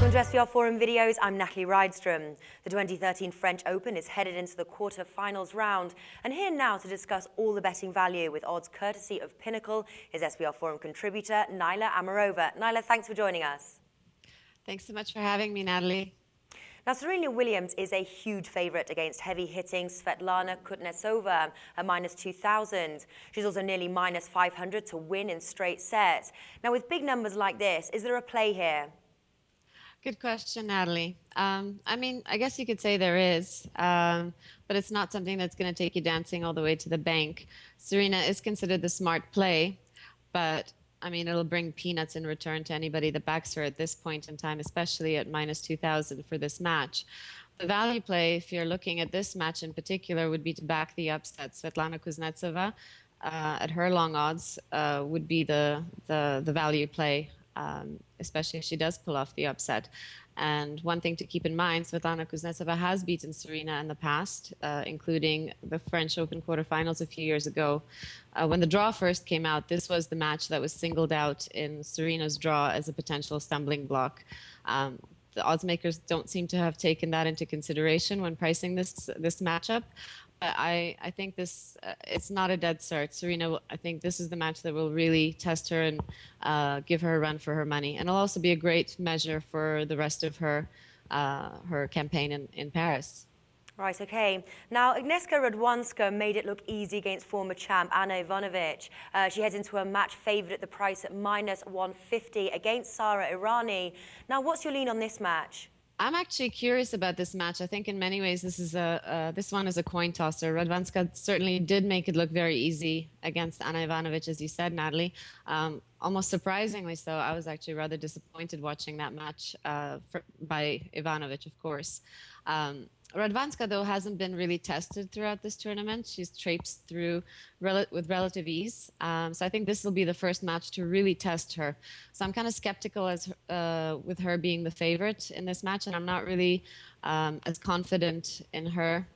Welcome to SBR Forum videos. I'm Natalie Rydström. The 2013 French Open is headed into the quarter-finals round. And here now to discuss all the betting value with odds courtesy of Pinnacle is SBR Forum contributor Nila Amerova. Nila, thanks for joining us. Thanks so much for having me, Natalie. Now, Serena Williams is a huge favourite against heavy-hitting Svetlana Kuznetsova at -2,000. She's also nearly -500 to win in straight sets. Now, with big numbers like this, is there a play here? Good question, Natalie. I guess you could say there is, but it's not something that's going to take you dancing all the way to the bank. Serena is considered the smart play, but it'll bring peanuts in return to anybody that backs her at this point in time, especially at -2,000 for this match. The value play, if you're looking at this match in particular, would be to back the upset. Svetlana Kuznetsova at her long odds would be the value play. Especially if she does pull off the upset. And one thing to keep in mind, Svetlana Kuznetsova has beaten Serena in the past, including the French Open quarterfinals a few years ago. When the draw first came out, this was the match that was singled out in Serena's draw as a potential stumbling block. The odds makers don't seem to have taken that into consideration when pricing this matchup. I think it's not a dead cert. Serena, I think this is the match that will really test her and give her a run for her money. And it'll also be a great measure for the rest of her campaign in Paris. Right, okay. Now, Agnieszka Radwanska made it look easy against former champ Anna Ivanovic. She heads into a match favoured at the price at -150 against Sara Irani. Now, what's your lean on this match? I'm actually curious about this match. I think in many ways this one is a coin tosser. Radwanska certainly did make it look very easy against Anna Ivanovic, as you said, Natalie. Almost surprisingly so. I was actually rather disappointed watching that match by Ivanovic, of course. Radwanska, though, hasn't been really tested throughout this tournament. She's traipsed through with relative ease. So I think this will be the first match to really test her. So I'm kind of skeptical with her being the favorite in this match, and I'm not really as confident in her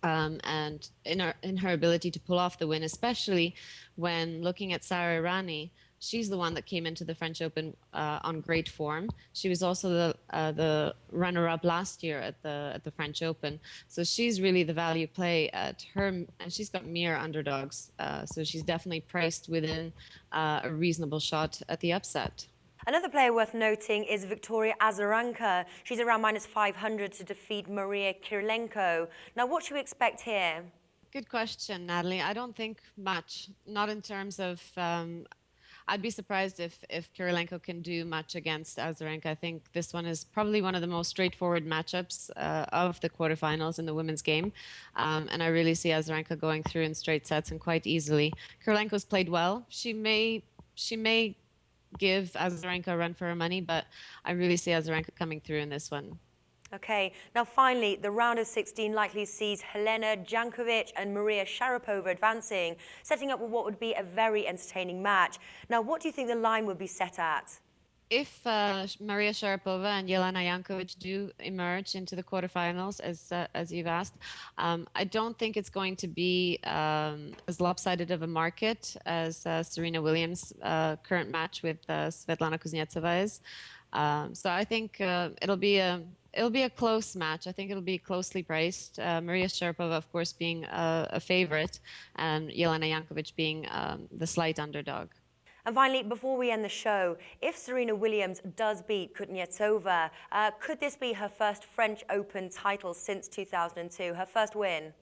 and in her ability to pull off the win, especially when looking at Sara Irani. She's the one that came into the French Open on great form. She was also the runner-up last year at the French Open. So she's really the value play at her, and she's got mere underdogs. So she's definitely priced within a reasonable shot at the upset. Another player worth noting is Victoria Azarenka. She's around -500 to defeat Maria Kirilenko. Now, what should we expect here? Good question, Natalie. I don't think much. Not in terms of... I'd be surprised if Kirilenko can do much against Azarenka. I think this one is probably one of the most straightforward matchups of the quarterfinals in the women's game. And I really see Azarenka going through in straight sets and quite easily. Kirilenko's played well. She may give Azarenka a run for her money, but I really see Azarenka coming through in this one. Okay, now finally, the round of 16 likely sees Helena Jankovic and Maria Sharapova advancing, setting up what would be a very entertaining match. Now, what do you think the line would be set at? If Maria Sharapova and Jelena Jankovic do emerge into the quarterfinals, as you've asked, I don't think it's going to be as lopsided of a market as Serena Williams' current match with Svetlana Kuznetsova is. So I think it'll be a close match. I think it'll be closely priced. Maria Sharapova, of course, being a favorite, and Jelena Jankovic being the slight underdog. And finally, before we end the show, if Serena Williams does beat Kuznetsova, could this be her first French Open title since 2002, her first win?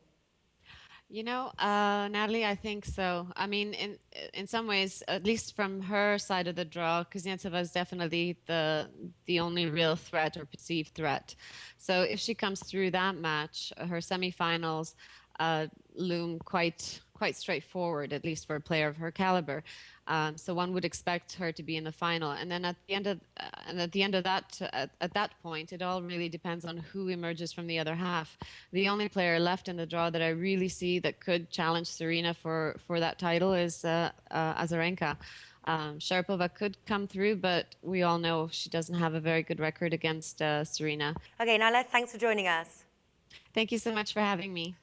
You know, Natalie, I think so. I mean, in some ways, at least from her side of the draw, Kuznetsova is definitely the only real threat or perceived threat. So if she comes through that match, her semifinals loom quite straightforward, at least for a player of her caliber. So one would expect her to be in the final, and then at the end of that, at that point, it all really depends on who emerges from the other half. The only player left in the draw that I really see that could challenge Serena for that title is Azarenka. Sharapova could come through, but we all know she doesn't have a very good record against Serena. Okay, Nila, thanks for joining us. Thank you so much for having me.